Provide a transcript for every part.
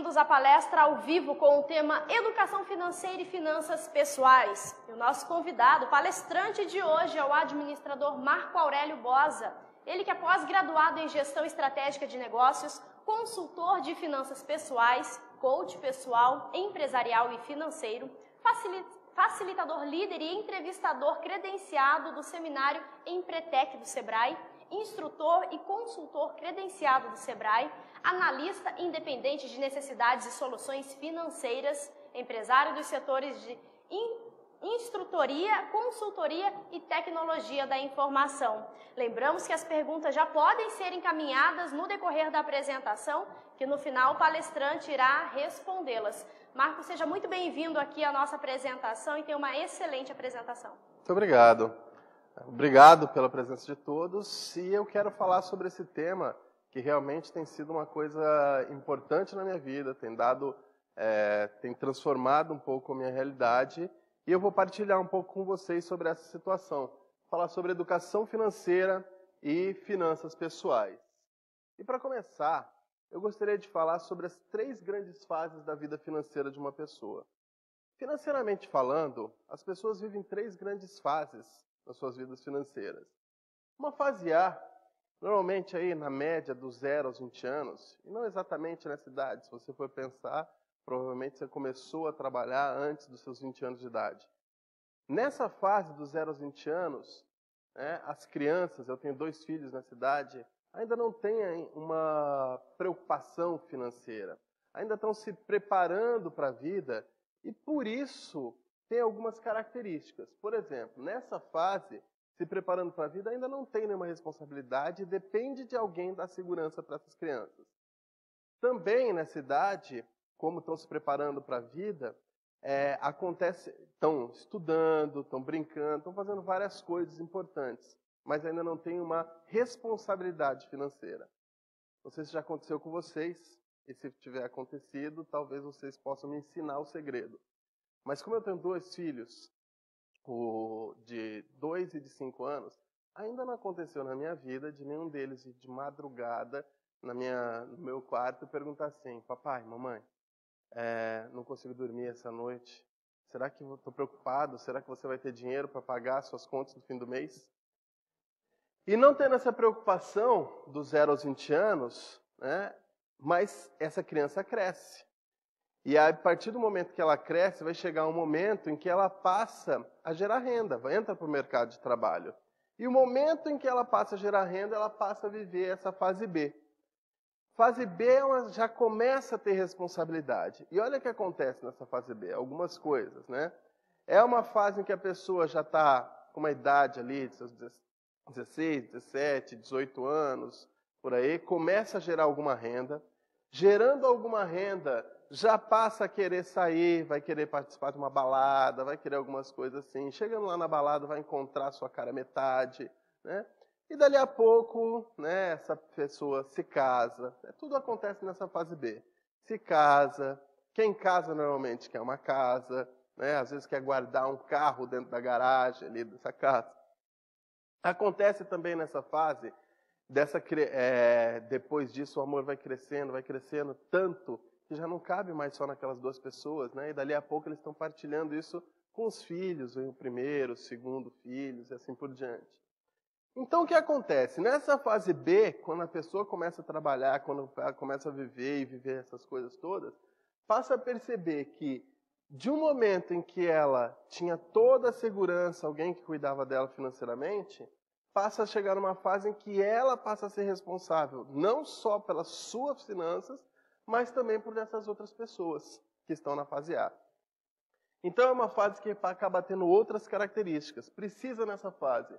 bem-vindos à palestra ao vivo com o tema Educação Financeira e Finanças Pessoais. E o nosso convidado, palestrante de hoje, é o administrador Marco Aurélio Bosa. Ele que é pós-graduado em Gestão Estratégica de Negócios, consultor de finanças pessoais, coach pessoal, empresarial e financeiro, facilitador líder e entrevistador credenciado do seminário Empretec do Sebrae, instrutor e consultor credenciado do Sebrae, analista independente de necessidades e soluções financeiras, empresário dos setores de instrutoria, consultoria e tecnologia da informação. Lembramos que as perguntas já podem ser encaminhadas no decorrer da apresentação, que no final o palestrante irá respondê-las. Marco, seja muito bem-vindo aqui à nossa apresentação e tenha uma excelente apresentação. Muito obrigado. Obrigado pela presença de todos, e eu quero falar sobre esse tema que realmente tem sido uma coisa importante na minha vida, tem transformado um pouco a minha realidade, e eu vou partilhar um pouco com vocês sobre essa situação, falar sobre educação financeira e finanças pessoais. E para começar, eu gostaria de falar sobre as 3 grandes fases da vida financeira de uma pessoa. Financeiramente falando, as pessoas vivem 3 grandes fases nas suas vidas financeiras. Uma fase A, normalmente aí na média dos 0 aos 20 anos, e não exatamente nessa idade, se você for pensar, provavelmente você começou a trabalhar antes dos seus 20 anos de idade. Nessa fase dos 0 aos 20 anos, as crianças, eu tenho 2 filhos nessa idade, ainda não têm uma preocupação financeira, ainda estão se preparando para a vida e por isso tem algumas características. Por exemplo, nessa fase, se preparando para a vida, ainda não tem nenhuma responsabilidade e depende de alguém dar segurança para essas crianças. Também nessa idade, como estão se preparando para a vida, estão estudando, estão brincando, estão fazendo várias coisas importantes, mas ainda não tem uma responsabilidade financeira. Não sei se já aconteceu com vocês, e se tiver acontecido, talvez vocês possam me ensinar o segredo. Mas como eu tenho 2 filhos, o de 2 e de 5 anos, ainda não aconteceu na minha vida de nenhum deles ir de madrugada no meu quarto e perguntar assim: papai, mamãe, não consigo dormir essa noite, será que eu estou preocupado? Será que você vai ter dinheiro para pagar suas contas no fim do mês? E não tendo essa preocupação dos 0 aos 20 anos, mas essa criança cresce. E a partir do momento que ela cresce, vai chegar um momento em que ela passa a gerar renda, entra para o mercado de trabalho. E o momento em que ela passa a gerar renda, ela passa a viver essa fase B. Fase B já começa a ter responsabilidade. E olha o que acontece nessa fase B, algumas coisas, É uma fase em que a pessoa já está com uma idade ali, de seus 16, 17, 18 anos, por aí, começa a gerar alguma renda. Gerando alguma renda, já passa a querer sair, vai querer participar de uma balada, vai querer algumas coisas assim. Chegando lá na balada, vai encontrar sua cara metade, E dali a pouco, essa pessoa se casa. Tudo acontece nessa fase B. Se casa. Quem casa normalmente quer uma casa, Às vezes quer guardar um carro dentro da garagem ali dessa casa. Acontece também nessa fase, depois disso o amor vai crescendo tanto que já não cabe mais só naquelas 2 pessoas, E dali a pouco eles estão partilhando isso com os filhos, o primeiro, o segundo filhos e assim por diante. Então o que acontece? Nessa fase B, quando a pessoa começa a trabalhar, quando ela começa a viver essas coisas todas, passa a perceber que de um momento em que ela tinha toda a segurança, alguém que cuidava dela financeiramente, passa a chegar numa fase em que ela passa a ser responsável, não só pelas suas finanças, mas também por essas outras pessoas que estão na fase A. Então é uma fase que acaba tendo outras características. Precisa nessa fase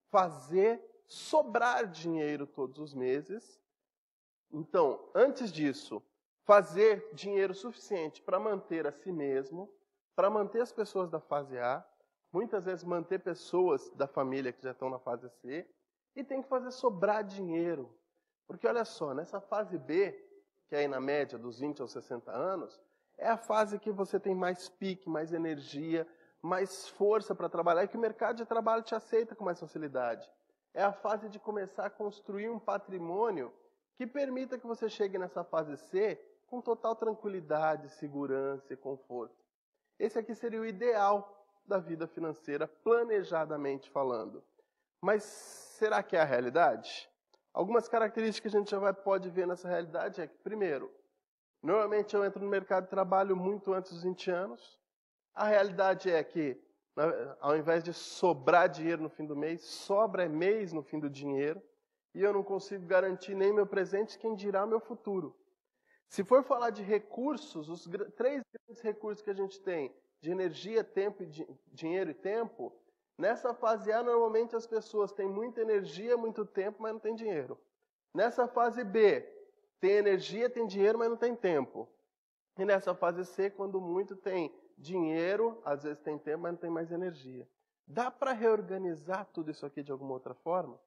fazer sobrar dinheiro todos os meses. Então, antes disso, fazer dinheiro suficiente para manter a si mesmo, para manter as pessoas da fase A, muitas vezes manter pessoas da família que já estão na fase C, e tem que fazer sobrar dinheiro. Porque olha só, nessa fase B, que é aí na média dos 20 aos 60 anos, é a fase que você tem mais pique, mais energia, mais força para trabalhar e que o mercado de trabalho te aceita com mais facilidade. É a fase de começar a construir um patrimônio que permita que você chegue nessa fase C com total tranquilidade, segurança e conforto. Esse aqui seria o ideal da vida financeira, planejadamente falando. Mas será que é a realidade? Algumas características que a gente pode ver nessa realidade é que, primeiro, normalmente eu entro no mercado de trabalho muito antes dos 20 anos. A realidade é que, ao invés de sobrar dinheiro no fim do mês, sobra mês no fim do dinheiro, e eu não consigo garantir nem meu presente, quem dirá o meu futuro. Se for falar de recursos, os três grandes recursos que a gente tem, de energia, tempo dinheiro e tempo, nessa fase A, normalmente as pessoas têm muita energia, muito tempo, mas não tem dinheiro. Nessa fase B, tem energia, tem dinheiro, mas não tem tempo. E nessa fase C, quando muito tem dinheiro, às vezes tem tempo, mas não tem mais energia. Dá para reorganizar tudo isso aqui de alguma outra forma?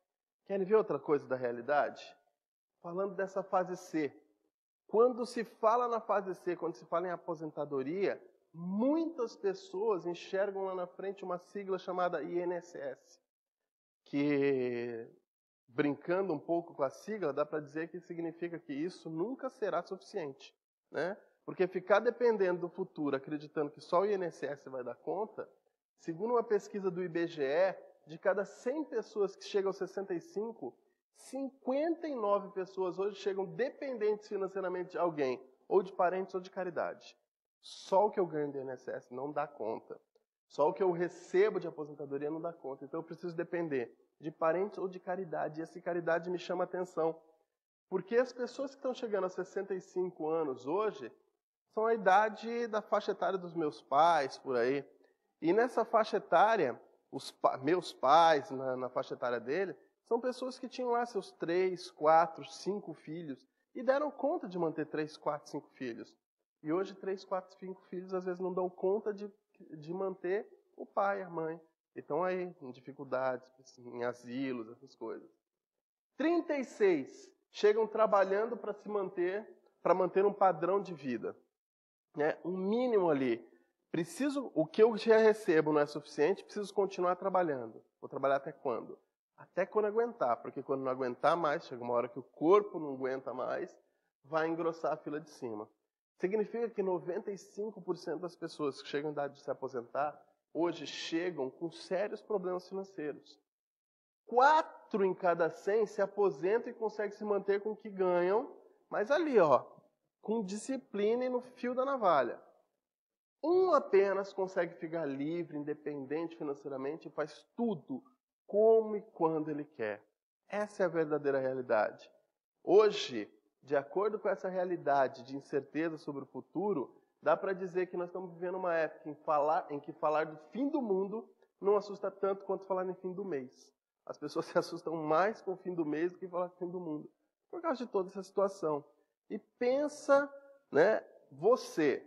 Querem ver outra coisa da realidade? Falando dessa fase C. Quando se fala na fase C, quando se fala em aposentadoria, muitas pessoas enxergam lá na frente uma sigla chamada INSS, que, brincando um pouco com a sigla, dá para dizer que significa que isso nunca será suficiente, né? Porque ficar dependendo do futuro, acreditando que só o INSS vai dar conta, segundo uma pesquisa do IBGE, de cada 100 pessoas que chegam aos 65, 59 pessoas hoje chegam dependentes financeiramente de alguém, ou de parentes ou de caridade. Só o que eu ganho do INSS não dá conta. Só o que eu recebo de aposentadoria não dá conta. Então eu preciso depender de parentes ou de caridade. E essa caridade me chama a atenção. Porque as pessoas que estão chegando aos 65 anos hoje são a idade da faixa etária dos meus pais, por aí. E nessa faixa etária, meus pais, na faixa etária dele, são pessoas que tinham lá seus 3, 4, 5 filhos e deram conta de manter 3, 4, 5 filhos. E hoje 3, 4, 5 filhos às vezes não dão conta de manter o pai, a mãe. E estão aí em dificuldades, em asilos, essas coisas. 36 chegam trabalhando para manter um padrão de vida. Né? Um mínimo ali. O que eu já recebo não é suficiente, preciso continuar trabalhando. Vou trabalhar até quando? Até quando aguentar, porque quando não aguentar mais, chega uma hora que o corpo não aguenta mais, vai engrossar a fila de cima. Significa que 95% das pessoas que chegam à idade de se aposentar, hoje chegam com sérios problemas financeiros. 4 em cada 100 se aposentam e conseguem se manter com o que ganham, mas ali, com disciplina e no fio da navalha. Um apenas consegue ficar livre, independente financeiramente e faz tudo como e quando ele quer. Essa é a verdadeira realidade. Hoje, de acordo com essa realidade de incerteza sobre o futuro, dá para dizer que nós estamos vivendo uma época em que falar do fim do mundo não assusta tanto quanto falar no fim do mês. As pessoas se assustam mais com o fim do mês do que falar do fim do mundo, por causa de toda essa situação. E pensa, né, você,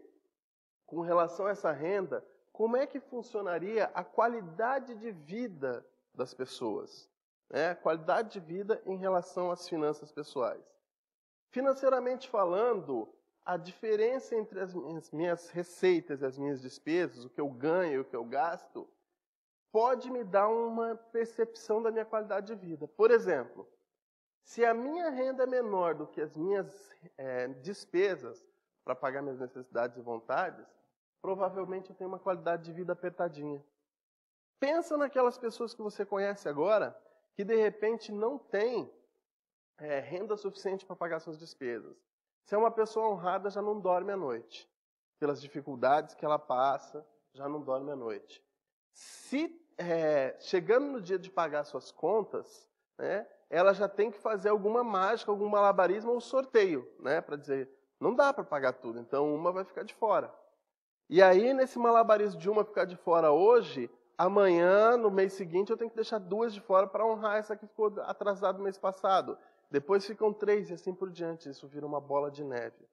com relação a essa renda, como é que funcionaria a qualidade de vida das pessoas? Né? A qualidade de vida em relação às finanças pessoais. Financeiramente falando, a diferença entre as minhas receitas e as minhas despesas, o que eu ganho e o que eu gasto, pode me dar uma percepção da minha qualidade de vida. Por exemplo, se a minha renda é menor do que as minhas despesas para pagar minhas necessidades e vontades, provavelmente eu tenho uma qualidade de vida apertadinha. Pensa naquelas pessoas que você conhece agora, que de repente não tem renda suficiente para pagar suas despesas. Se é uma pessoa honrada, já não dorme à noite. Pelas dificuldades que ela passa, já não dorme à noite. Se chegando no dia de pagar suas contas, né, ela já tem que fazer alguma mágica, algum malabarismo ou sorteio, né, para dizer, não dá para pagar tudo, então uma vai ficar de fora. E aí, nesse malabarismo de uma ficar de fora hoje, amanhã, no mês seguinte, eu tenho que deixar 2 de fora para honrar essa que ficou atrasada no mês passado. Depois ficam 3 e assim por diante. Isso vira uma bola de neve.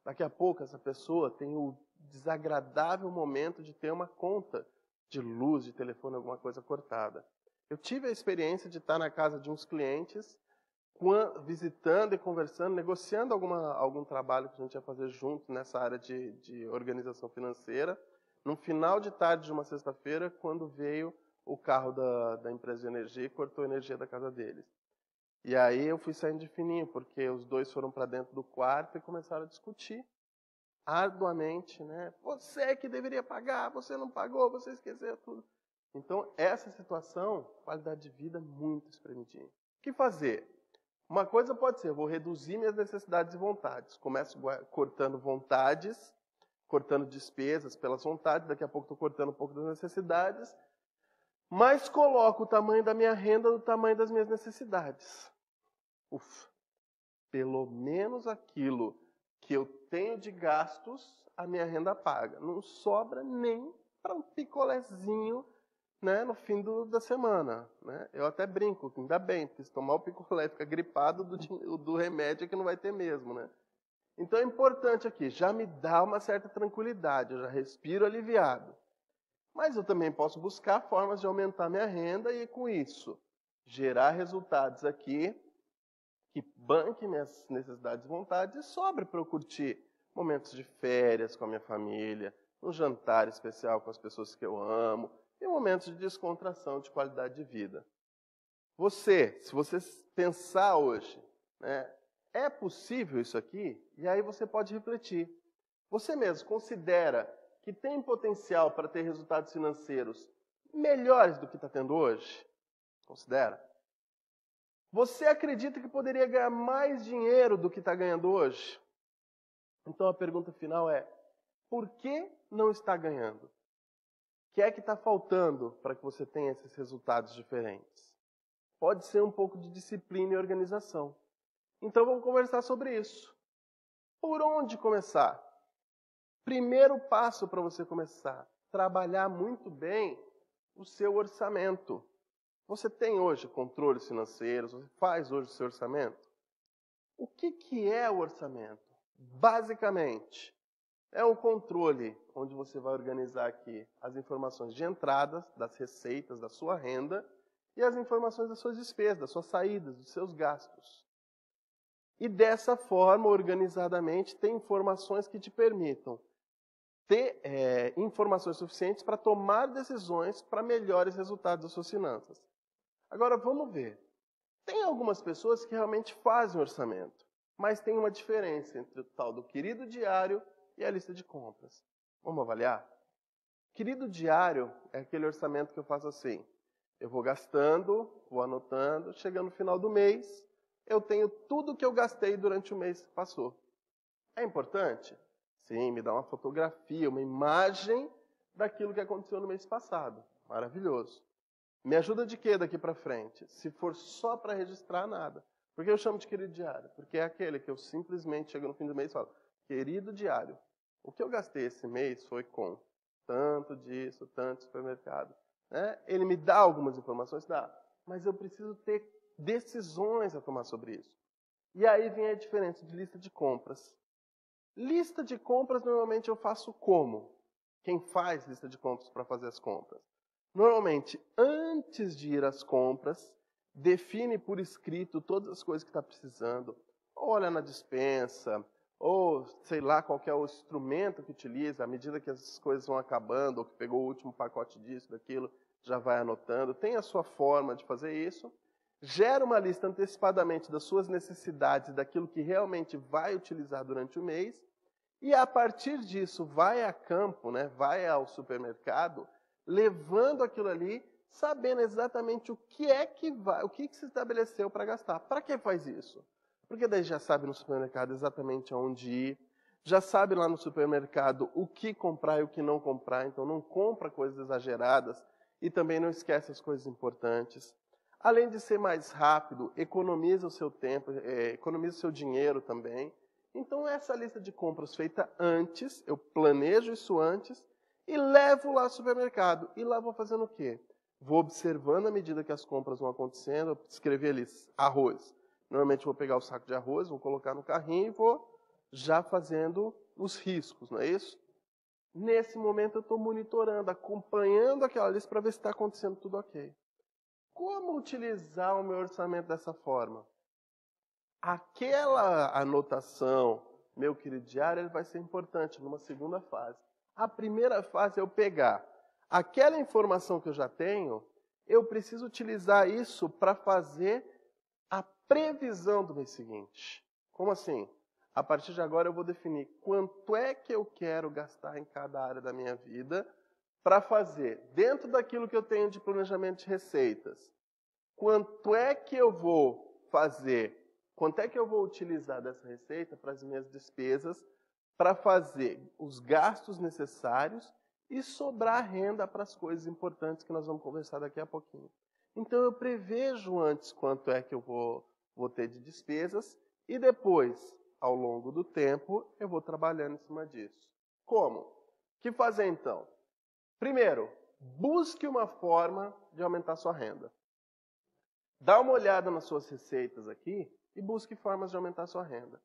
Daqui a pouco, essa pessoa tem o desagradável momento de ter uma conta de luz, de telefone, alguma coisa cortada. Eu tive a experiência de estar na casa de uns clientes, visitando e conversando, negociando algum trabalho que a gente ia fazer junto nessa área de organização financeira. No final de tarde de uma sexta-feira, quando veio o carro da empresa de energia e cortou a energia da casa deles. E aí eu fui saindo de fininho, porque os dois foram para dentro do quarto e começaram a discutir arduamente, né? Você que deveria pagar, você não pagou, você esqueceu tudo. Então, essa situação, qualidade de vida muito espremidinha. O que fazer? Uma coisa pode ser, eu vou reduzir minhas necessidades e vontades. Começo cortando vontades, cortando despesas pelas vontades, daqui a pouco estou cortando um pouco das necessidades, mas coloco o tamanho da minha renda no tamanho das minhas necessidades. Ufa, pelo menos aquilo que eu tenho de gastos, a minha renda paga. Não sobra nem para um picolézinho, né, no fim da semana. Né? Eu até brinco, ainda bem, porque se tomar o picolé e ficar gripado, do remédio é que não vai ter mesmo. Né? Então é importante aqui, já me dá uma certa tranquilidade, eu já respiro aliviado. Mas eu também posso buscar formas de aumentar minha renda e, com isso, gerar resultados aqui que banquem minhas necessidades e vontades e sobre para eu curtir momentos de férias com a minha família, um jantar especial com as pessoas que eu amo e momentos de descontração, de qualidade de vida. Se você pensar hoje, né, é possível isso aqui? E aí você pode refletir. Você mesmo considera que tem potencial para ter resultados financeiros melhores do que está tendo hoje? Considera? Você acredita que poderia ganhar mais dinheiro do que está ganhando hoje? Então a pergunta final é, por que não está ganhando? O que é que está faltando para que você tenha esses resultados diferentes? Pode ser um pouco de disciplina e organização. Então vamos conversar sobre isso. Por onde começar? Primeiro passo para você começar, trabalhar muito bem o seu orçamento. Você tem hoje controles financeiros, você faz hoje o seu orçamento? O que é o orçamento? Basicamente, é um controle onde você vai organizar aqui as informações de entradas, das receitas, da sua renda e as informações das suas despesas, das suas saídas, dos seus gastos. E dessa forma, organizadamente, tem informações que te permitam ter informações suficientes para tomar decisões para melhores resultados das suas finanças. Agora, vamos ver. Tem algumas pessoas que realmente fazem orçamento, mas tem uma diferença entre o tal do querido diário e a lista de compras. Vamos avaliar? Querido diário é aquele orçamento que eu faço assim. Eu vou gastando, vou anotando, chegando no final do mês, eu tenho tudo que eu gastei durante o mês que passou. É importante? Sim, me dá uma fotografia, uma imagem daquilo que aconteceu no mês passado. Maravilhoso. Me ajuda de quê daqui para frente? Se for só para registrar, nada. Por que eu chamo de querido diário? Porque é aquele que eu simplesmente chego no fim do mês e falo, querido diário, o que eu gastei esse mês foi com tanto disso, tanto supermercado. Né? Ele me dá algumas informações? Dá. Mas eu preciso ter decisões a tomar sobre isso. E aí vem a diferença de lista de compras. Lista de compras, normalmente eu faço como? Quem faz lista de compras para fazer as compras? Normalmente, antes de ir às compras, define por escrito todas as coisas que está precisando. Ou olha na despensa, ou sei lá qual que é o instrumento que utiliza, à medida que as coisas vão acabando, ou que pegou o último pacote disso, daquilo, já vai anotando. Tem a sua forma de fazer isso. Gera uma lista antecipadamente das suas necessidades, daquilo que realmente vai utilizar durante o mês. E a partir disso, vai a campo, né? Vai ao supermercado, levando aquilo ali, sabendo exatamente o que é que vai, o que se estabeleceu para gastar. Para que faz isso? Porque daí já sabe no supermercado exatamente aonde ir, já sabe lá no supermercado o que comprar e o que não comprar, então não compra coisas exageradas e também não esquece as coisas importantes. Além de ser mais rápido, economiza o seu tempo, economiza o seu dinheiro também. Então essa lista de compras feita antes, eu planejo isso antes, e levo lá ao supermercado. E lá vou fazendo o quê? Vou observando à medida que as compras vão acontecendo. Eu escrevi ali arroz. Normalmente vou pegar o saco de arroz, vou colocar no carrinho e vou já fazendo os riscos, não é isso? Nesse momento eu estou monitorando, acompanhando aquela lista para ver se está acontecendo tudo ok. Como utilizar o meu orçamento dessa forma? Aquela anotação, meu querido diário, ele vai ser importante numa segunda fase. A primeira fase é eu pegar aquela informação que eu já tenho, eu preciso utilizar isso para fazer a previsão do mês seguinte. Como assim? A partir de agora eu vou definir quanto é que eu quero gastar em cada área da minha vida para fazer, dentro daquilo que eu tenho de planejamento de receitas, quanto é que eu vou fazer, quanto é que eu vou utilizar dessa receita para as minhas despesas, para fazer os gastos necessários e sobrar renda para as coisas importantes que nós vamos conversar daqui a pouquinho. Então eu prevejo antes quanto é que eu vou ter de despesas e depois, ao longo do tempo, eu vou trabalhando em cima disso. Como? O que fazer então? Primeiro, busque uma forma de aumentar sua renda. Dá uma olhada nas suas receitas aqui e busque formas de aumentar sua renda.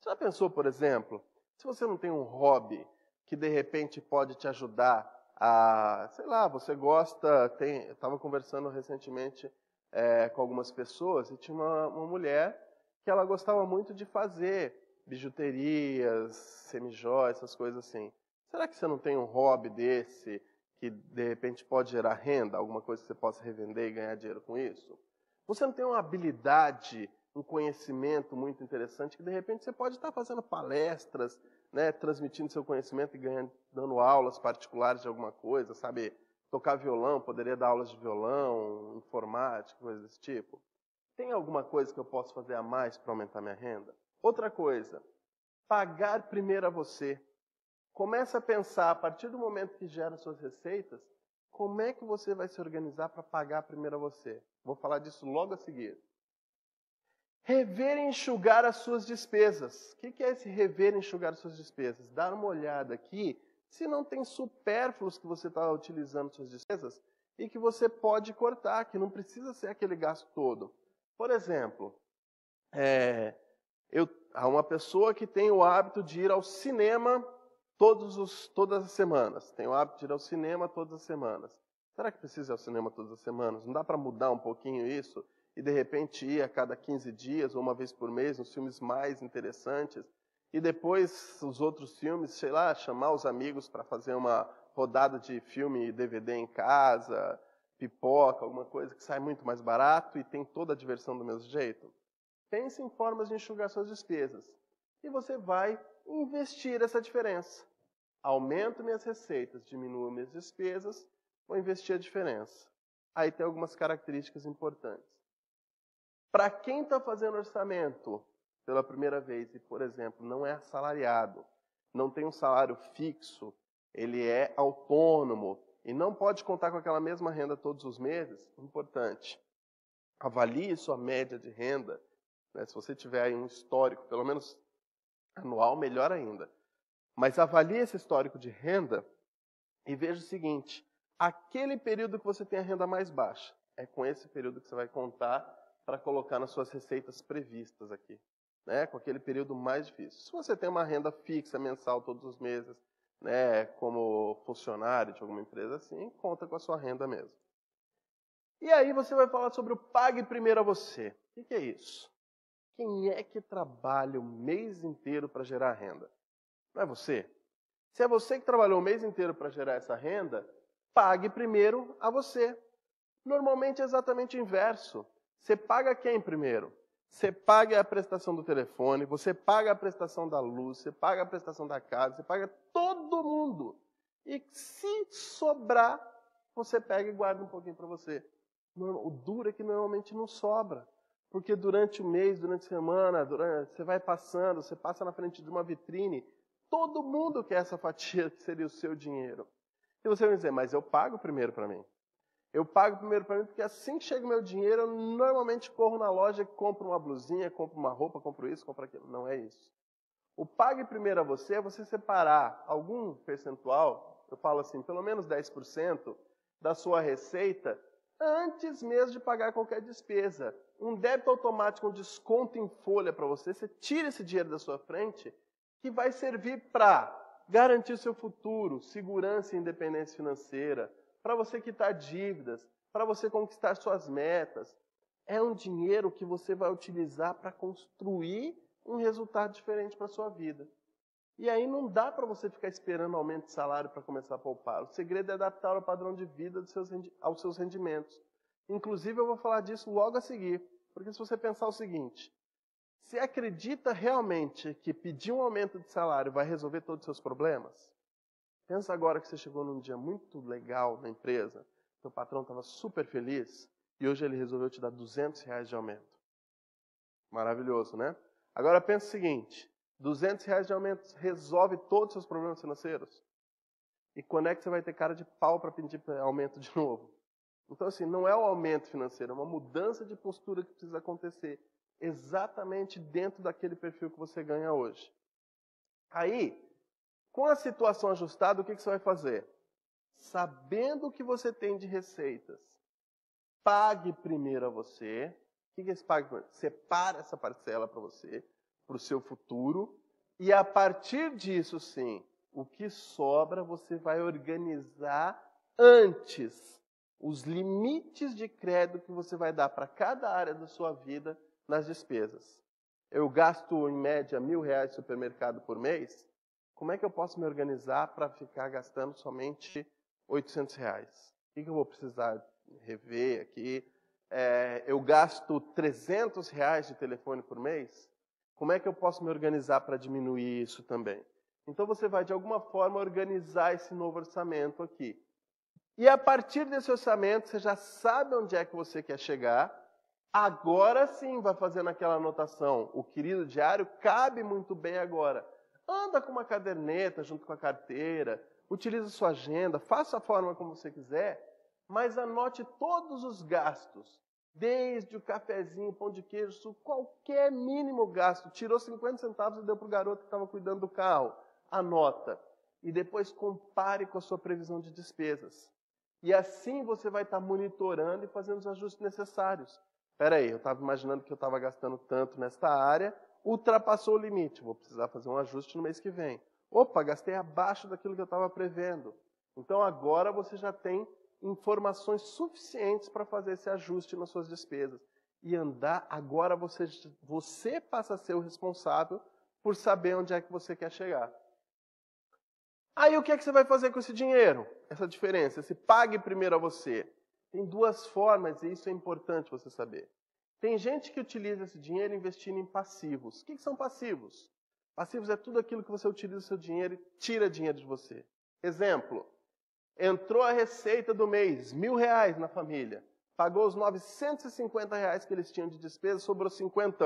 Você já pensou, por exemplo, se você não tem um hobby que de repente pode te ajudar a, sei lá, você gosta, eu estava conversando recentemente com algumas pessoas e tinha uma mulher que ela gostava muito de fazer bijuterias, semijóias, essas coisas assim. Será que você não tem um hobby desse que de repente pode gerar renda, alguma coisa que você possa revender e ganhar dinheiro com isso? Você não tem uma habilidade, um conhecimento muito interessante que de repente você pode estar fazendo palestras, né, transmitindo seu conhecimento e dando aulas particulares de alguma coisa, sabe? Tocar violão, poderia dar aulas de violão, informática, coisas desse tipo. Tem alguma coisa que eu posso fazer a mais para aumentar minha renda? Outra coisa, pagar primeiro a você. Começa a pensar, a partir do momento que gera suas receitas, como é que você vai se organizar para pagar primeiro a você? Vou falar disso logo a seguir. Rever e enxugar as suas despesas. O que é esse rever e enxugar as suas despesas? Dar uma olhada aqui se não tem supérfluos que você está utilizando suas despesas e que você pode cortar, que não precisa ser aquele gasto todo. Por exemplo, há uma pessoa que tem o hábito de ir ao cinema todas as semanas. Tem o hábito de ir ao cinema todas as semanas. Será que precisa ir ao cinema todas as semanas? Não dá para mudar um pouquinho isso? E de repente ir a cada 15 dias ou uma vez por mês nos filmes mais interessantes? E depois os outros filmes, sei lá, chamar os amigos para fazer uma rodada de filme e DVD em casa, pipoca, alguma coisa que sai muito mais barato e tem toda a diversão do mesmo jeito? Pense em formas de enxugar suas despesas. E você vai investir essa diferença. Aumento minhas receitas, diminuo minhas despesas, vou investir a diferença. Aí tem algumas características importantes. Para quem está fazendo orçamento pela primeira vez e, por exemplo, não é assalariado, não tem um salário fixo, ele é autônomo e não pode contar com aquela mesma renda todos os meses, importante. Avalie sua média de renda. Né? Se você tiver aí um histórico, pelo menos anual, melhor ainda. Mas avalie esse histórico de renda e veja o seguinte, aquele período que você tem a renda mais baixa, é com esse período que você vai contar para colocar nas suas receitas previstas aqui, né? Com aquele período mais difícil. Se você tem uma renda fixa mensal todos os meses, né, como funcionário de alguma empresa assim, conta com a sua renda mesmo. E aí você vai falar sobre o pague primeiro a você. O que é isso? Quem é que trabalha o mês inteiro para gerar renda? Não é você? Se é você que trabalhou o mês inteiro para gerar essa renda, pague primeiro a você. Normalmente é exatamente o inverso. Você paga quem primeiro? Você paga a prestação do telefone, você paga a prestação da luz, você paga a prestação da casa, você paga todo mundo. E se sobrar, você pega e guarda um pouquinho para você. O duro é que normalmente não sobra. Porque durante o mês, durante a semana, você vai passando, você passa na frente de uma vitrine, todo mundo quer essa fatia que seria o seu dinheiro. E você vai dizer, mas eu pago primeiro para mim. Eu pago primeiro para mim porque assim que chega o meu dinheiro, eu normalmente corro na loja e compro uma blusinha, compro uma roupa, compro isso, compro aquilo. Não é isso. O pague primeiro a você é você separar algum percentual, eu falo assim, pelo menos 10% da sua receita, antes mesmo de pagar qualquer despesa. Um débito automático, um desconto em folha para você, você tira esse dinheiro da sua frente, que vai servir para garantir seu futuro, segurança e independência financeira, para você quitar dívidas, para você conquistar suas metas. É um dinheiro que você vai utilizar para construir um resultado diferente para a sua vida. E aí não dá para você ficar esperando aumento de salário para começar a poupar. O segredo é adaptar o padrão de vida aos seus rendimentos. Inclusive, eu vou falar disso logo a seguir. Porque se você pensar o seguinte, você acredita realmente que pedir um aumento de salário vai resolver todos os seus problemas? Pensa agora que você chegou num dia muito legal na empresa, seu patrão estava super feliz e hoje ele resolveu te dar R$200 de aumento. Maravilhoso, né? Agora pensa o seguinte, R$200 de aumento resolve todos os seus problemas financeiros? E quando é que você vai ter cara de pau para pedir aumento de novo? Então, assim, não é o aumento financeiro, é uma mudança de postura que precisa acontecer exatamente dentro daquele perfil que você ganha hoje. Aí, com a situação ajustada, o que você vai fazer? Sabendo o que você tem de receitas, pague primeiro a você. O que é esse pague primeiro? Separa essa parcela para você, para o seu futuro, e a partir disso, sim, o que sobra você vai organizar antes os limites de crédito que você vai dar para cada área da sua vida nas despesas. Eu gasto, em média, R$1.000 de supermercado por mês. Como é que eu posso me organizar para ficar gastando somente R$800? O que eu vou precisar rever aqui? Eu gasto R$300 de telefone por mês. Como é que eu posso me organizar para diminuir isso também? Então você vai, de alguma forma, organizar esse novo orçamento aqui. E a partir desse orçamento, você já sabe onde é que você quer chegar. Agora sim vai fazendo aquela anotação. O querido diário cabe muito bem agora. Anda com uma caderneta junto com a carteira, utilize sua agenda, faça a forma como você quiser, mas anote todos os gastos. Desde o cafezinho, pão de queijo, qualquer mínimo gasto. Tirou 50 centavos e deu para o garoto que estava cuidando do carro. Anota. E depois compare com a sua previsão de despesas. E assim você vai estar monitorando e fazendo os ajustes necessários. Espera aí, eu estava imaginando que eu estava gastando tanto nesta área, ultrapassou o limite, vou precisar fazer um ajuste no mês que vem. Opa, gastei abaixo daquilo que eu estava prevendo. Então agora você já tem informações suficientes para fazer esse ajuste nas suas despesas. E andar, agora você passa a ser o responsável por saber onde é que você quer chegar. Aí o que é que você vai fazer com esse dinheiro? Essa diferença, esse pague primeiro a você. Tem duas formas, e isso é importante você saber. Tem gente que utiliza esse dinheiro investindo em passivos. O que são passivos? Passivos é tudo aquilo que você utiliza o seu dinheiro e tira dinheiro de você. Exemplo, entrou a receita do mês, R$1.000 na família. Pagou os R$950 que eles tinham de despesa, sobrou 50,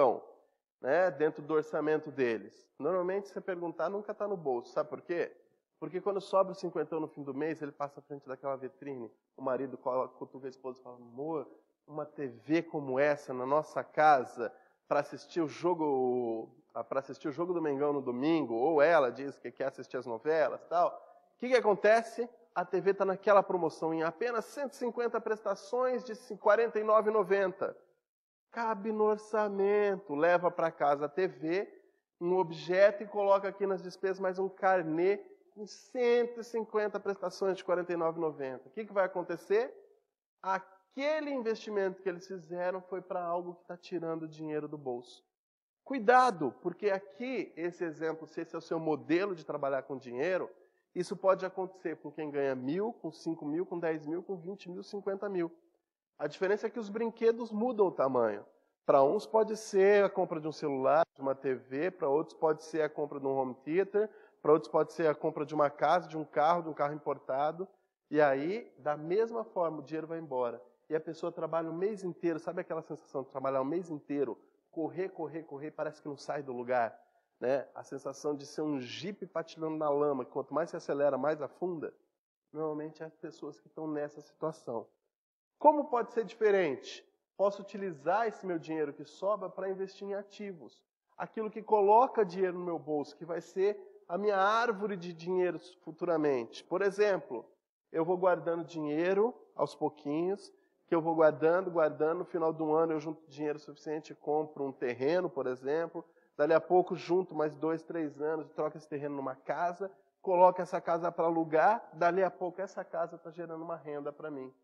né, dentro do orçamento deles. Normalmente, se você perguntar, nunca está no bolso. Sabe por quê? Porque quando sobra os 50 no fim do mês, ele passa à frente daquela vitrine. O marido cutuca a esposa e fala, amor, uma TV como essa na nossa casa para assistir o jogo do Mengão no domingo, ou ela diz que quer assistir as novelas e tal. O que acontece? A TV está naquela promoção em apenas 150 prestações de R$ 49,90. Cabe no orçamento. Leva para casa a TV, um objeto e coloca aqui nas despesas mais um carnê com 150 prestações de R$ 49,90. O que vai acontecer? Aquele investimento que eles fizeram foi para algo que está tirando dinheiro do bolso. Cuidado, porque aqui, esse exemplo, se esse é o seu modelo de trabalhar com dinheiro, isso pode acontecer com quem ganha 1.000, com 5.000, com 10.000, com 20.000, 50.000. A diferença é que os brinquedos mudam o tamanho. Para uns pode ser a compra de um celular, de uma TV, para outros pode ser a compra de um home theater, para outros pode ser a compra de uma casa, de um carro importado. E aí, da mesma forma, o dinheiro vai embora. E a pessoa trabalha o mês inteiro, sabe aquela sensação de trabalhar o mês inteiro? Correr, parece que não sai do lugar. Né? A sensação de ser um jipe patinando na lama, que quanto mais se acelera, mais afunda. Normalmente é as pessoas que estão nessa situação. Como pode ser diferente? Posso utilizar esse meu dinheiro que sobra para investir em ativos. Aquilo que coloca dinheiro no meu bolso, que vai ser a minha árvore de dinheiro futuramente. Por exemplo, eu vou guardando dinheiro aos pouquinhos, que eu vou guardando, no final do ano eu junto dinheiro suficiente e compro um terreno, por exemplo. Dali a pouco junto mais 2, 3 anos, troco esse terreno numa casa, coloco essa casa para alugar, dali a pouco essa casa está gerando uma renda para mim.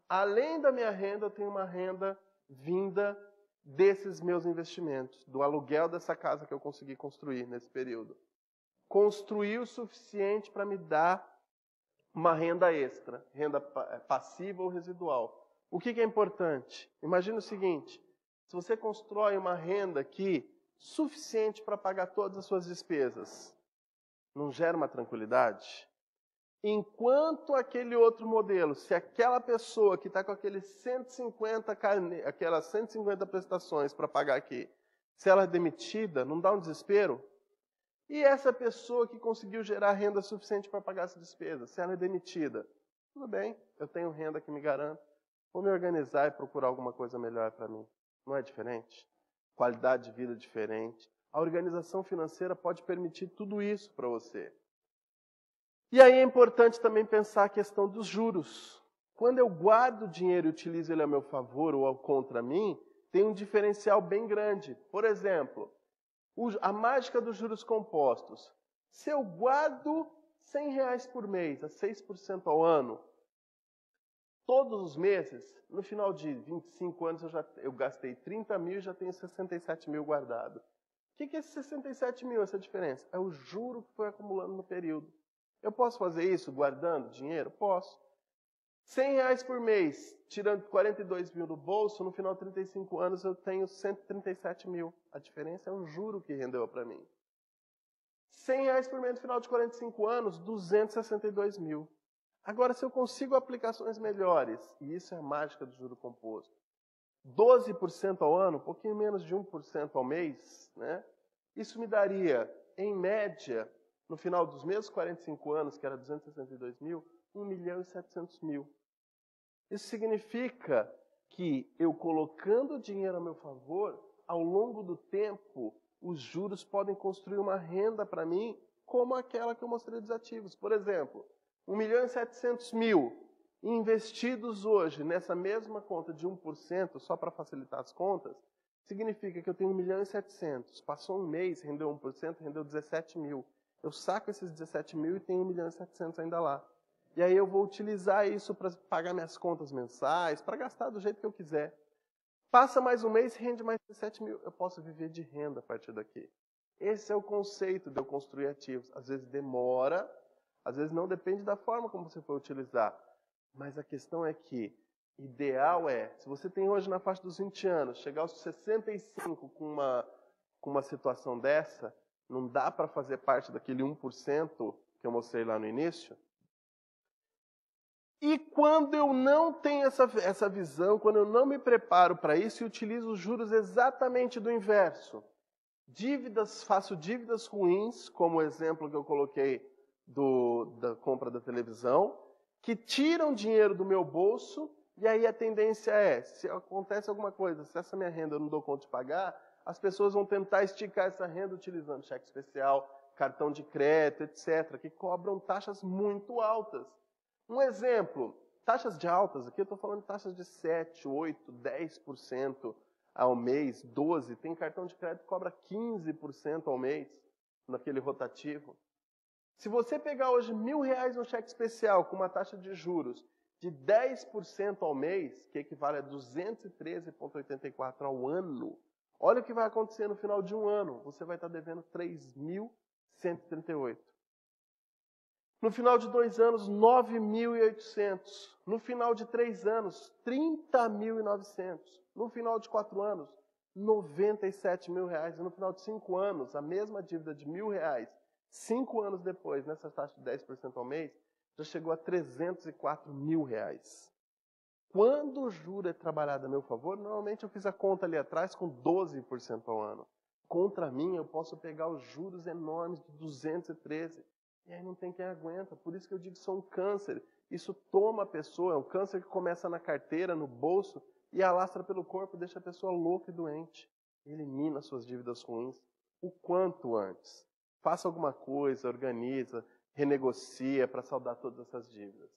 Além da minha renda, eu tenho uma renda vinda desses meus investimentos, do aluguel dessa casa que eu consegui construir nesse período. Construir o suficiente para me dar uma renda extra, renda passiva ou residual. O que é importante? Imagina o seguinte, se você constrói uma renda aqui suficiente para pagar todas as suas despesas, não gera uma tranquilidade? Enquanto aquele outro modelo, se aquela pessoa que está com aquelas 150 prestações para pagar aqui, se ela é demitida, não dá um desespero? E essa pessoa que conseguiu gerar renda suficiente para pagar essa despesa, se ela é demitida, tudo bem, eu tenho renda que me garante, vou me organizar e procurar alguma coisa melhor para mim. Não é diferente? Qualidade de vida diferente. A organização financeira pode permitir tudo isso para você. E aí é importante também pensar a questão dos juros. Quando eu guardo dinheiro e utilizo ele a meu favor ou contra mim, tem um diferencial bem grande. Por exemplo, a mágica dos juros compostos. Se eu guardo R$100 por mês, a 6% ao ano, todos os meses, no final de 25 anos eu gastei 30 mil e já tenho 67 mil guardado. O que é esses 67 mil, essa diferença? É o juro que foi acumulando no período. Eu posso fazer isso guardando dinheiro? Posso. R$100 por mês, tirando 42 mil do bolso, no final de 35 anos eu tenho 137 mil. A diferença é o juro que rendeu para mim. R$100 por mês no final de 45 anos, 262 mil. Agora, se eu consigo aplicações melhores, e isso é a mágica do juro composto, 12% ao ano, um pouquinho menos de 1% ao mês, né? Isso me daria, em média, no final dos mesmos 45 anos, que era 262 mil, 1.700.000. Isso significa que eu colocando dinheiro a meu favor, ao longo do tempo, os juros podem construir uma renda para mim, como aquela que eu mostrei dos ativos. Por exemplo, 1.700.000 investidos hoje nessa mesma conta de 1%, só para facilitar as contas, significa que eu tenho 1.700.000. Passou um mês, rendeu 1%, rendeu 17 mil. Eu saco esses 17 mil e tenho 1.700.000 ainda lá. E aí eu vou utilizar isso para pagar minhas contas mensais, para gastar do jeito que eu quiser. Passa mais um mês, rende mais 17 mil. Eu posso viver de renda a partir daqui. Esse é o conceito de eu construir ativos. Às vezes demora, às vezes não, depende da forma como você for utilizar. Mas a questão é que, ideal é, se você tem hoje na faixa dos 20 anos, chegar aos 65 com uma situação dessa, não dá para fazer parte daquele 1% que eu mostrei lá no início? E quando eu não tenho essa visão, quando eu não me preparo para isso e utilizo os juros exatamente do inverso, faço dívidas ruins, como o exemplo que eu coloquei da compra da televisão, que tiram dinheiro do meu bolso, e aí a tendência é, se acontece alguma coisa, se essa minha renda eu não dou conta de pagar, as pessoas vão tentar esticar essa renda utilizando cheque especial, cartão de crédito, etc., que cobram taxas muito altas. Um exemplo, taxas de altas, aqui eu estou falando de taxas de 7, 8, 10% ao mês, 12%. Tem cartão de crédito que cobra 15% ao mês, naquele rotativo. Se você pegar hoje R$1.000 no cheque especial com uma taxa de juros de 10% ao mês, que equivale a 213,84 ao ano, olha o que vai acontecer no final de um ano. Você vai estar devendo 3.138. No final de 2 anos, 9.800. No final de 3 anos, 30.900. No final de 4 anos, 97 mil reais. E no final de 5 anos, a mesma dívida de R$1.000, 5 anos depois, nessa taxa de 10% ao mês, já chegou a 304 mil reais. Quando o juro é trabalhado a meu favor, normalmente eu fiz a conta ali atrás com 12% ao ano. Contra mim, eu posso pegar os juros enormes de 213. E aí não tem quem aguenta. Por isso que eu digo que são um câncer. Isso toma a pessoa, é um câncer que começa na carteira, no bolso, e alastra pelo corpo, deixa a pessoa louca e doente. Elimina suas dívidas ruins o quanto antes. Faça alguma coisa, organiza, renegocia para saldar todas essas dívidas.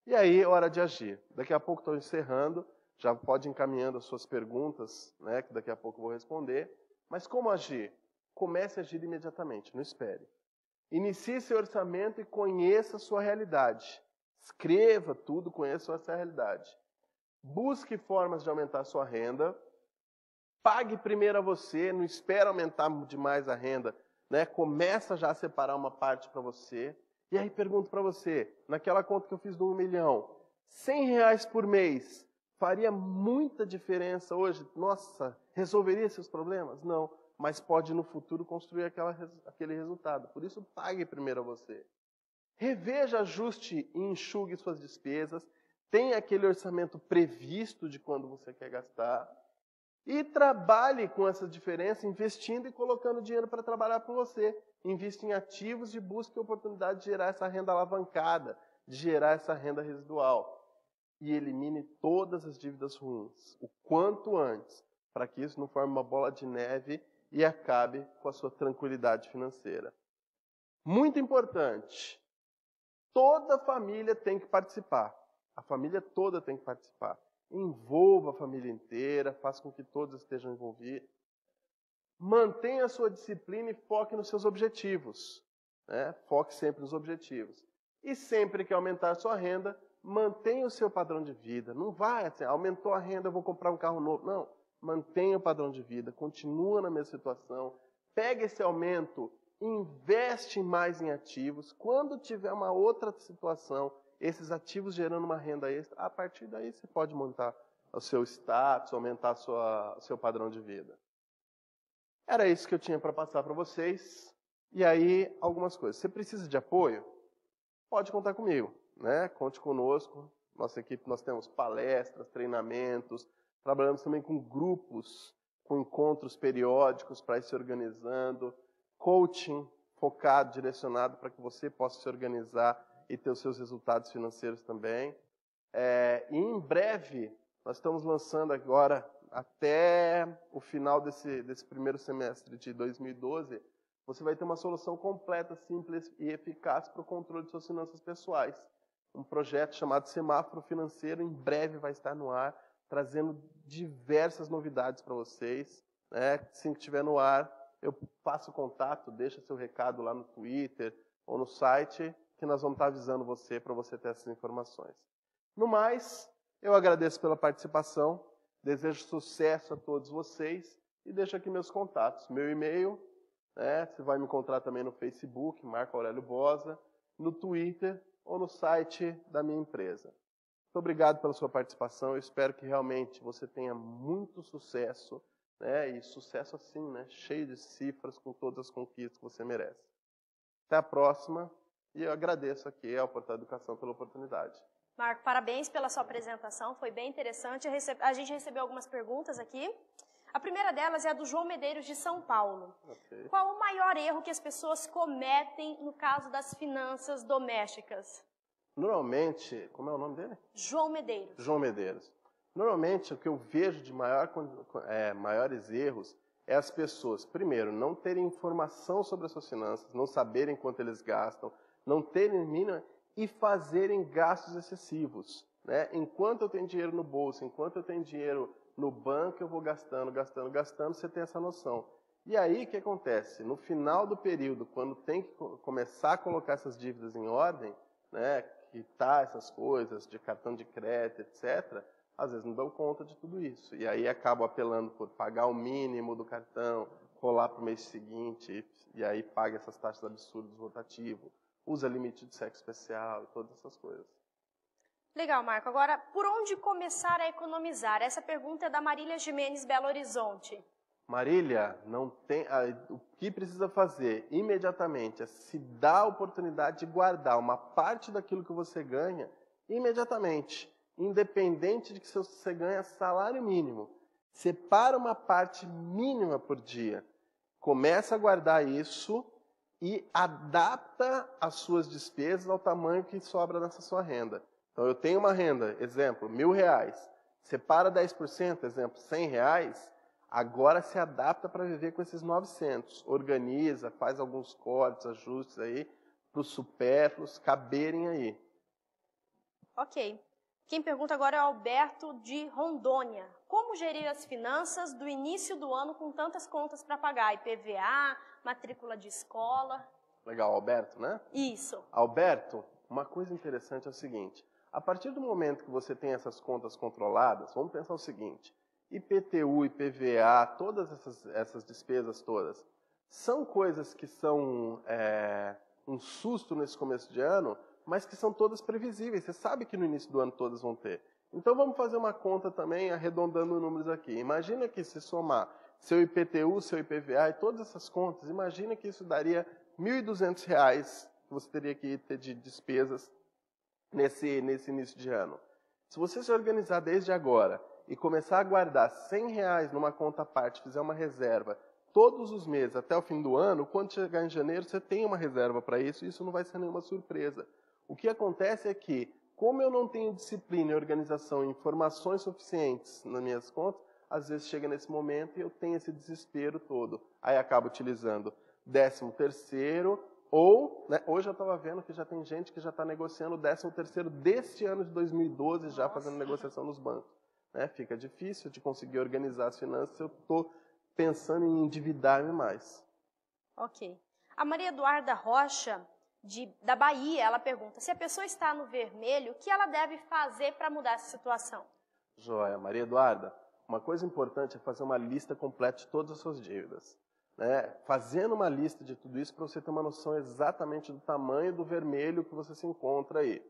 E aí é hora de agir. Daqui a pouco estou encerrando, já pode ir encaminhando as suas perguntas, né, que daqui a pouco eu vou responder. Mas como agir? Comece a agir imediatamente, não espere. Inicie seu orçamento e conheça a sua realidade. Escreva tudo, conheça essa realidade. Busque formas de aumentar a sua renda. Pague primeiro a você, não espere aumentar demais a renda, né? Começa já a separar uma parte para você. E aí pergunto para você, naquela conta que eu fiz do 1 milhão, R$100 por mês faria muita diferença hoje? Nossa, resolveria esses problemas? Não, mas pode no futuro construir aquele resultado. Por isso, pague primeiro a você. Reveja, ajuste e enxugue suas despesas. Tenha aquele orçamento previsto de quando você quer gastar. E trabalhe com essa diferença, investindo e colocando dinheiro para trabalhar por você. Invista em ativos e busque a oportunidade de gerar essa renda alavancada, de gerar essa renda residual. E elimine todas as dívidas ruins, o quanto antes, para que isso não forme uma bola de neve e acabe com a sua tranquilidade financeira. Muito importante, toda a família tem que participar. A família toda tem que participar. Envolva a família inteira, faça com que todos estejam envolvidos. Mantenha a sua disciplina e foque nos seus objetivos. Né? Foque sempre nos objetivos. E sempre que aumentar a sua renda, mantenha o seu padrão de vida. Não vai assim, aumentou a renda, eu vou comprar um carro novo. Não, mantenha o padrão de vida, continua na mesma situação. Pega esse aumento, investe mais em ativos. Quando tiver uma outra situação, esses ativos gerando uma renda extra, a partir daí você pode montar o seu status, aumentar o seu padrão de vida. Era isso que eu tinha para passar para vocês. E aí, algumas coisas. Você precisa de apoio? Pode contar comigo, né? Conte conosco. Nossa equipe, nós temos palestras, treinamentos, trabalhamos também com grupos, com encontros periódicos para ir se organizando, coaching focado, direcionado para que você possa se organizar e ter os seus resultados financeiros também. E em breve, nós estamos lançando agora, até o final desse primeiro semestre de 2012, você vai ter uma solução completa, simples e eficaz para o controle de suas finanças pessoais. Um projeto chamado Semáforo Financeiro, em breve vai estar no ar, trazendo diversas novidades para vocês. Né? Assim que estiver no ar, eu passo o contato, deixa seu recado lá no Twitter ou no site, que nós vamos estar avisando você para você ter essas informações. No mais, eu agradeço pela participação, desejo sucesso a todos vocês e deixo aqui meus contatos. Meu e-mail, né, você vai me encontrar também no Facebook, Marco Aurélio Bosa, no Twitter ou no site da minha empresa. Muito obrigado pela sua participação, eu espero que realmente você tenha muito sucesso, né, e sucesso assim, né, cheio de cifras, com todas as conquistas que você merece. Até a próxima. E eu agradeço aqui ao Portal Educação pela oportunidade. Marco, parabéns pela sua apresentação, foi bem interessante. A gente recebeu algumas perguntas aqui. A primeira delas é a do João Medeiros, de São Paulo. Okay. Qual o maior erro que as pessoas cometem no caso das finanças domésticas? Normalmente, como é o nome dele? João Medeiros. João Medeiros. Normalmente, o que eu vejo de maiores erros é as pessoas, primeiro, não terem informação sobre as suas finanças, não saberem quanto eles gastam, não terem mínima e fazerem gastos excessivos. Né? Enquanto eu tenho dinheiro no bolso, enquanto eu tenho dinheiro no banco, eu vou gastando, você tem essa noção. E aí, o que acontece? No final do período, quando tem que começar a colocar essas dívidas em ordem, né, quitar essas coisas de cartão de crédito, etc., às vezes não dão conta de tudo isso. E aí acabam apelando por pagar o mínimo do cartão, rolar para o mês seguinte, e aí paga essas taxas absurdas do rotativo, usa limite de cheque especial e todas essas coisas. Legal, Marco. Agora, por onde começar a economizar? Essa pergunta é da Marília Jimenez, Belo Horizonte. Marília, o que precisa fazer imediatamente é se dar a oportunidade de guardar uma parte daquilo que você ganha imediatamente, independente de que você ganha salário mínimo. Separa uma parte mínima por dia. Começa a guardar isso e adapta as suas despesas ao tamanho que sobra nessa sua renda. Então, eu tenho uma renda, exemplo, R$1.000. Separa 10%, exemplo, R$100. Agora se adapta para viver com esses 900. Organiza, faz alguns cortes, ajustes aí, para os supérfluos caberem aí. Ok. Quem pergunta agora é o Alberto, de Rondônia. Como gerir as finanças do início do ano com tantas contas para pagar? IPVA, matrícula de escola. Legal, Alberto, né? Isso. Alberto, uma coisa interessante é o seguinte. A partir do momento que você tem essas contas controladas, vamos pensar o seguinte. IPTU, IPVA, todas essas despesas todas, são coisas que são um susto nesse começo de ano, mas que são todas previsíveis. Você sabe que no início do ano todas vão ter. Então vamos fazer uma conta também, arredondando números aqui. Imagina que se somar seu IPTU, seu IPVA e todas essas contas, imagina que isso daria R$ 1.200 que você teria que ter de despesas nesse início de ano. Se você se organizar desde agora e começar a guardar R$100 numa conta à parte, fizer uma reserva todos os meses até o fim do ano, quando chegar em janeiro você tem uma reserva para isso e isso não vai ser nenhuma surpresa. O que acontece é que, como eu não tenho disciplina, organização e informações suficientes nas minhas contas, às vezes chega nesse momento e eu tenho esse desespero todo. Aí acabo utilizando 13º ou, né, hoje eu estava vendo que já tem gente que já está negociando o 13º deste ano de 2012, já fazendo negociação nos bancos. Né? Fica difícil de conseguir organizar as finanças se eu estou pensando em endividar-me mais. Ok. A Maria Eduarda Rocha, da Bahia, ela pergunta, se a pessoa está no vermelho, o que ela deve fazer para mudar essa situação? Joia. Maria Eduarda, uma coisa importante é fazer uma lista completa de todas as suas dívidas. Né? Fazendo uma lista de tudo isso para você ter uma noção exatamente do tamanho do vermelho que você se encontra aí.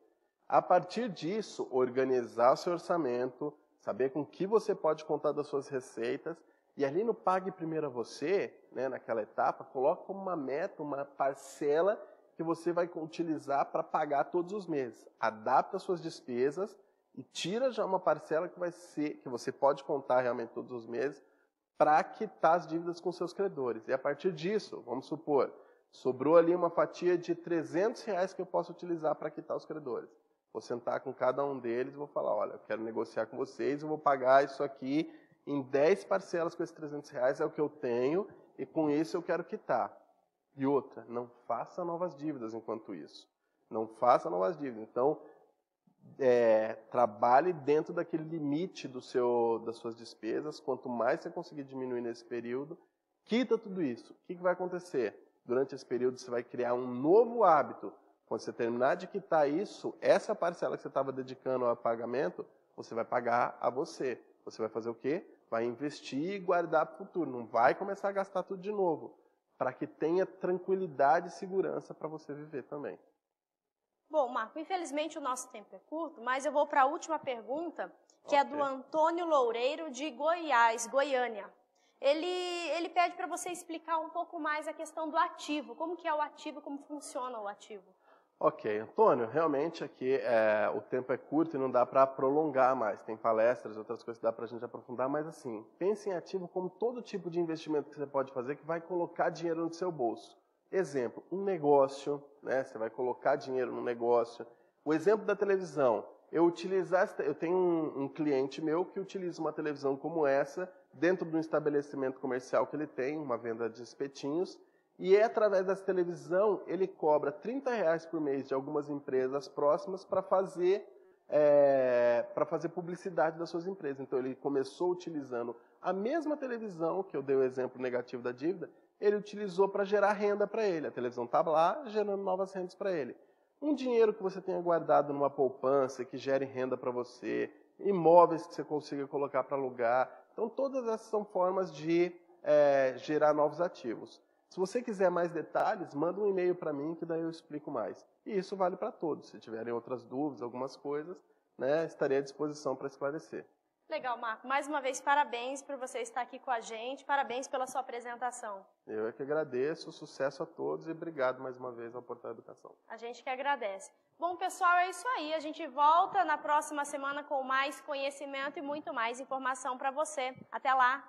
A partir disso, organizar o seu orçamento, saber com que você pode contar das suas receitas, e ali no Pague Primeiro a Você, né, naquela etapa, coloque como uma meta, uma parcela que você vai utilizar para pagar todos os meses. Adapta as suas despesas e tira já uma parcela que você pode contar realmente todos os meses para quitar as dívidas com seus credores. E a partir disso, vamos supor, sobrou ali uma fatia de R$300 que eu posso utilizar para quitar os credores. Vou sentar com cada um deles e vou falar, olha, eu quero negociar com vocês, eu vou pagar isso aqui em 10 parcelas com esses R$300, é o que eu tenho, e com isso eu quero quitar. E outra, não faça novas dívidas enquanto isso. Não faça novas dívidas. Então, trabalhe dentro daquele limite das suas despesas. Quanto mais você conseguir diminuir nesse período, quita tudo isso. O que vai acontecer? Durante esse período você vai criar um novo hábito. Quando você terminar de quitar isso, essa parcela que você estava dedicando ao pagamento, você vai pagar a você. Você vai fazer o quê? Vai investir e guardar para o futuro. Não vai começar a gastar tudo de novo. Para que tenha tranquilidade e segurança para você viver também. Bom, Marco, infelizmente o nosso tempo é curto, mas eu vou para a última pergunta, que é do Antônio Loureiro, de Goiás, Goiânia. Ele pede para você explicar um pouco mais a questão do ativo. Como que é o ativo, como funciona o ativo? Ok, Antônio, realmente aqui o tempo é curto e não dá para prolongar mais. Tem palestras, outras coisas que dá para a gente aprofundar, mas assim, pense em ativo como todo tipo de investimento que você pode fazer que vai colocar dinheiro no seu bolso. Exemplo, um negócio, né? Você vai colocar dinheiro no negócio. O exemplo da televisão, eu tenho um cliente meu que utiliza uma televisão como essa dentro de um estabelecimento comercial que ele tem, uma venda de espetinhos, e através dessa televisão ele cobra R$30 por mês de algumas empresas próximas para fazer publicidade das suas empresas. Então ele começou utilizando a mesma televisão, que eu dei o exemplo negativo da dívida, ele utilizou para gerar renda para ele. A televisão estava lá gerando novas rendas para ele. Um dinheiro que você tenha guardado numa poupança, que gere renda para você, imóveis que você consiga colocar para alugar. Então todas essas são formas de gerar novos ativos. Se você quiser mais detalhes, manda um e-mail para mim que daí eu explico mais. E isso vale para todos. Se tiverem outras dúvidas, algumas coisas, né, estarei à disposição para esclarecer. Legal, Marco. Mais uma vez, parabéns por você estar aqui com a gente. Parabéns pela sua apresentação. Eu é que agradeço. Sucesso a todos e obrigado mais uma vez ao Portal Educação. A gente que agradece. Bom, pessoal, é isso aí. A gente volta na próxima semana com mais conhecimento e muito mais informação para você. Até lá!